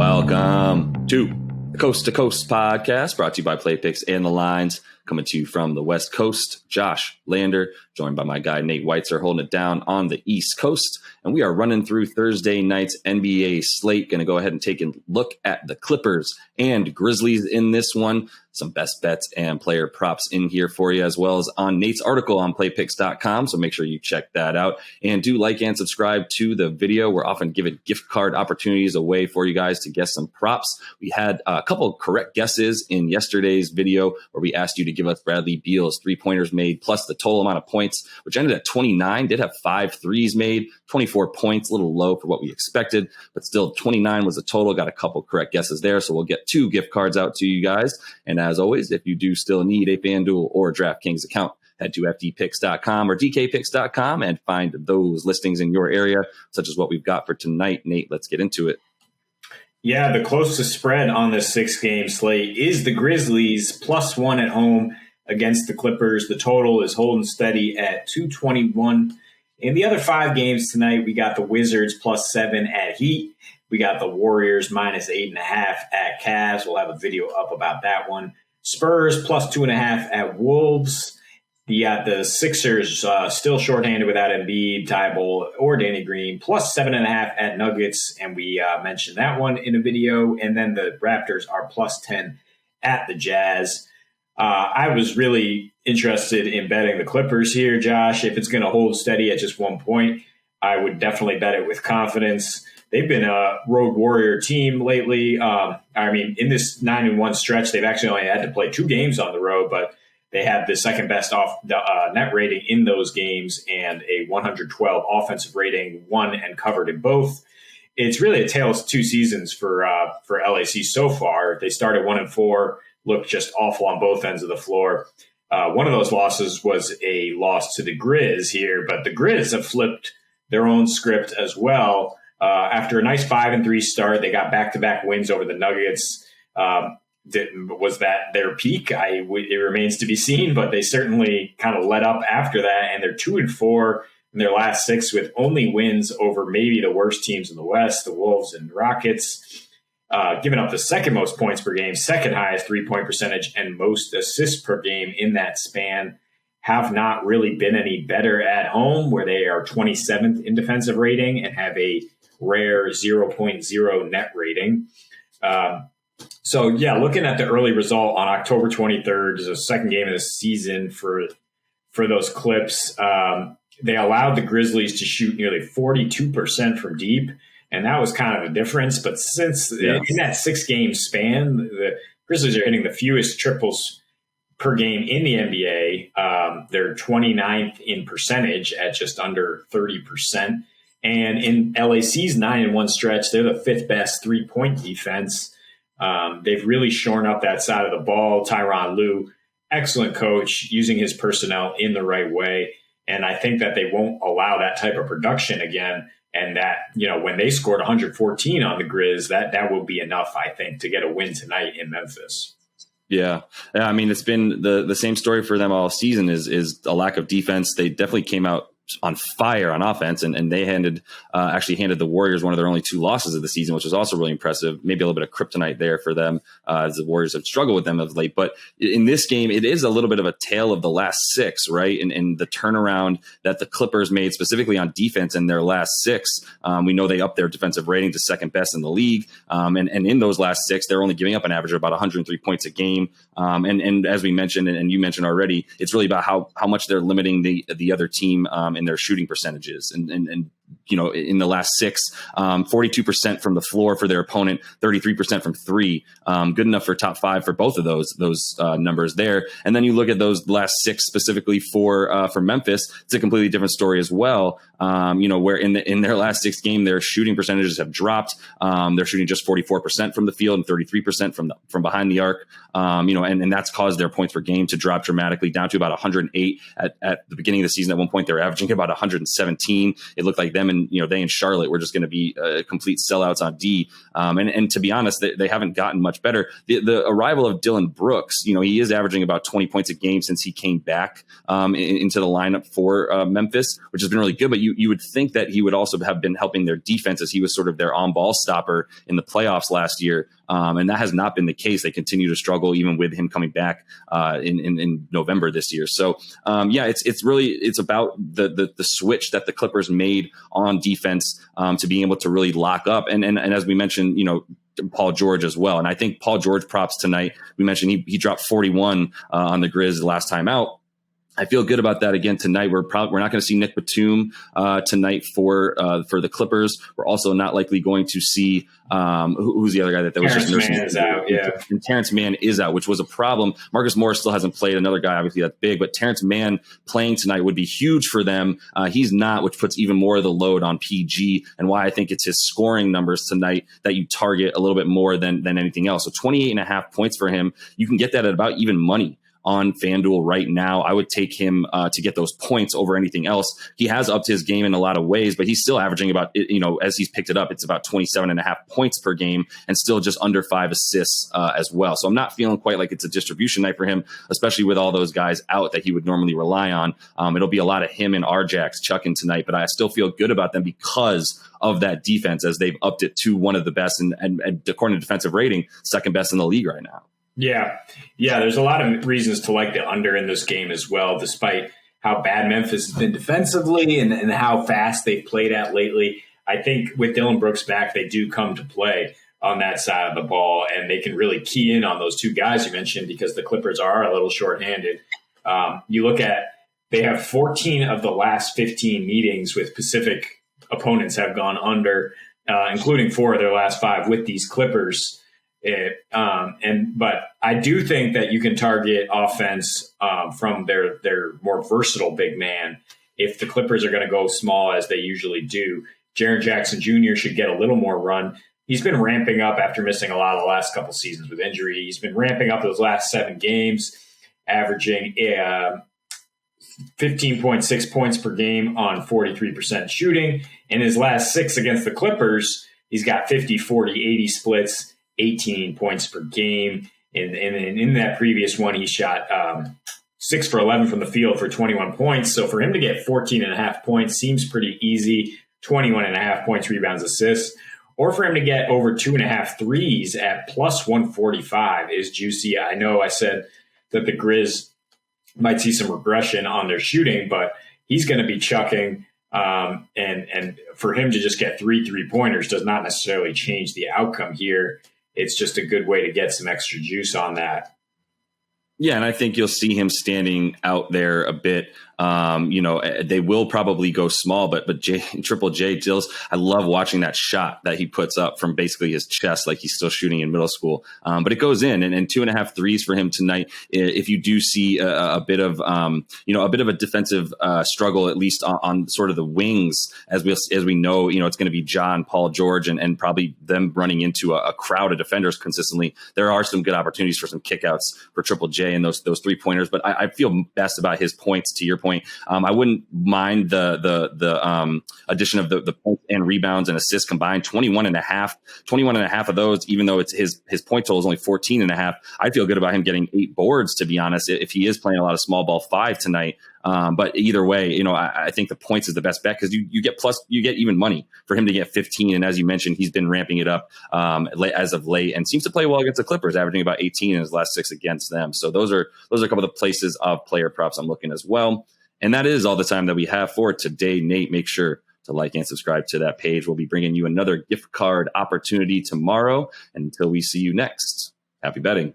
Welcome to the Coast to Coast podcast, brought to you by Play Picks and the Lines. Coming to you from the West Coast, Josh Lander, joined by my guy Nate Weitzer, holding it down on the East Coast. And we are running through Thursday night's NBA slate. Going to go ahead and take a look at the Clippers and Grizzlies in this one. Some best bets and player props in here for you, as well as on Nate's article on playpicks.com. So make sure you check that out. And do like and subscribe to the video. We're often giving gift card opportunities away for you guys to guess some props. We had a couple of correct guesses in yesterday's video where we asked you to give us Bradley Beal's 3-pointers made plus the total amount of points, which ended at 29. Did have 5 threes made, 24 points, a little low for what we expected, but still 29 was the total. Got a couple correct guesses there. So we'll get 2 gift cards out to you guys. And as always, if you do still need a FanDuel or DraftKings account, head to fdpicks.com or dkpicks.com and find those listings in your area, such as what we've got for tonight. Nate, let's get into it. Yeah, the closest spread on this 6-game slate is the Grizzlies +1 at home against the Clippers. The total is holding steady at 221. In the other 5 games tonight, we got the Wizards +7 at Heat. We got the Warriors -8.5 at Cavs. We'll have a video up about that one. Spurs +2.5 at Wolves. The Sixers still shorthanded without Embiid, Thibault, or Danny Green, +7.5 at Nuggets, and we mentioned that one in a video. And then the Raptors are +10 at the Jazz. I was really interested in betting the Clippers here, Josh. If it's going to hold steady at just 1 point, I would definitely bet it with confidence. They've been a road warrior team lately. In this 9-1 stretch, they've actually only had to play 2 games on the road, but they had the second best net rating in those games and a 112 offensive rating, won and covered in both. It's really a tale of 2 seasons for LAC so far. They started 1-4, looked just awful on both ends of the floor. One of those losses was a loss to the Grizz here, but the Grizz have flipped their own script as well. After a nice 5-3 start, they got back-to-back wins over the Nuggets. Was that their peak? It remains to be seen, but they certainly kind of let up after that, and they're 2-4 in their last 6 with only wins over maybe the worst teams in the West, the Wolves and Rockets, giving up the second most points per game, second highest 3-point percentage, and most assists per game in that span. Have not really been any better at home, where they are 27th in defensive rating and have a rare 0.0 net rating. Looking at the early result on October 23rd, is the second game of the season for those Clips. They allowed the Grizzlies to shoot nearly 42% from deep, and that was kind of the difference. But since in that 6-game span, the Grizzlies are hitting the fewest triples per game in the NBA. They're 29th in percentage at just under 30%. And in LAC's 9-1 stretch, they're the 5th best 3-point defense. They've really shorn up that side of the ball. Tyronn Lue, excellent coach, using his personnel in the right way. And I think that they won't allow that type of production again. And that, when they scored 114 on the Grizz, that will be enough, I think, to get a win tonight in Memphis. Yeah. I mean, it's been the same story for them all season is a lack of defense. They definitely came out on fire on offense, and they actually handed the Warriors one of their only 2 losses of the season, which was also really impressive. Maybe a little bit of kryptonite there for them, as the Warriors have struggled with them of late. But in this game, it is a little bit of a tale of the last 6, right? And the turnaround that the Clippers made specifically on defense in their last 6. We know they upped their defensive rating to second best in the league. And in those last 6, they're only giving up an average of about 103 points a game. And as we mentioned, and you mentioned already, it's really about how much they're limiting the other team in their shooting percentages. And in the last 6, 42% from the floor for their opponent, 33% from 3. Good enough for top 5 for both of those numbers there. And then you look at those last 6 specifically for Memphis, it's a completely different story as well. Where in their last 6 games, their shooting percentages have dropped. They're shooting just 44% from the field and 33% from behind the arc. And that's caused their points per game to drop dramatically down to about 108 at the beginning of the season. At one point, they were averaging about 117. It looked like them and they in Charlotte were just going to be complete sellouts on D. And to be honest, they haven't gotten much better. The arrival of Dillon Brooks, he is averaging about 20 points a game since he came back into the lineup for Memphis, which has been really good. But you would think that he would also have been helping their defense, as he was sort of their on-ball stopper in the playoffs last year. And that has not been the case. They continue to struggle even with him coming back in November this year. So it's about the switch that the Clippers made on defense to being able to really lock up. And as we mentioned, Paul George as well. And I think Paul George props tonight. We mentioned he dropped 41 on the Grizz last time out. I feel good about that again tonight. We're not going to see Nick Batum tonight for the Clippers. We're also not likely going to see who's the other guy that was Terrence just nursing. Mann is out, yeah. And Terrence Mann is out, which was a problem. Marcus Morris still hasn't played. Another guy, obviously, that's big. But Terrence Mann playing tonight would be huge for them. He's not, which puts even more of the load on PG, and why I think it's his scoring numbers tonight that you target a little bit more than anything else. So 28.5 points for him. You can get that at about even money on FanDuel right now. I would take him to get those points over anything else. He has upped his game in a lot of ways, but he's still averaging about, as he's picked it up, it's about 27.5 points per game and still just under 5 assists as well. So I'm not feeling quite like it's a distribution night for him, especially with all those guys out that he would normally rely on. It'll be a lot of him and Arjax chucking tonight, but I still feel good about them because of that defense, as they've upped it to one of the best and according to defensive rating, second best in the league right now. Yeah. There's a lot of reasons to like the under in this game as well, despite how bad Memphis has been defensively and how fast they've played at lately. I think with Dillon Brooks back, they do come to play on that side of the ball, and they can really key in on those two guys you mentioned, because the Clippers are a little shorthanded. You look at, they have 14 of the last 15 meetings with Pacific opponents have gone under, including 4 of their last 5 with these Clippers. But I do think that you can target offense from their more versatile big man if the Clippers are going to go small, as they usually do. Jaren Jackson Jr. should get a little more run. He's been ramping up after missing a lot of the last couple seasons with injury. He's been ramping up those last 7 games, averaging 15.6 points per game on 43% shooting. In his last 6 against the Clippers, he's got 50, 40, 80 splits, 18 points per game. And in that previous one, he shot 6 for 11 from the field for 21 points. So for him to get 14.5 points seems pretty easy. 21.5 points, rebounds, assists. Or for him to get over 2.5 threes at plus 145 is juicy. I know I said that the Grizz might see some regression on their shooting, but he's going to be chucking. And for him to just get 3 3-pointers does not necessarily change the outcome here. It's just a good way to get some extra juice on that. Yeah, and I think you'll see him standing out there a bit. They will probably go small, but Triple J Dills, I love watching that shot that he puts up from basically his chest, like he's still shooting in middle school. But it goes in, and 2.5 threes for him tonight. If you do see a bit of a defensive struggle, at least on sort of the wings, as we know, it's going to be John, Paul George, and probably them running into a crowd of defenders consistently. There are some good opportunities for some kickouts for Triple J and those 3-pointers, but I feel best about his points. To your point, I wouldn't mind the addition of the points and rebounds and assists combined. 21.5 of those, even though it's his point total is only 14.5. I feel good about him getting 8 boards, to be honest, if he is playing a lot of small ball 5 tonight. But either way, I think the points is the best bet, because you get even money for him to get 15. And as you mentioned, he's been ramping it up as of late and seems to play well against the Clippers, averaging about 18 in his last 6 against them. So those are a couple of the places of player props I'm looking as well. And that is all the time that we have for today. Nate, make sure to like and subscribe to that page. We'll be bringing you another gift card opportunity tomorrow. And until we see you next, happy betting.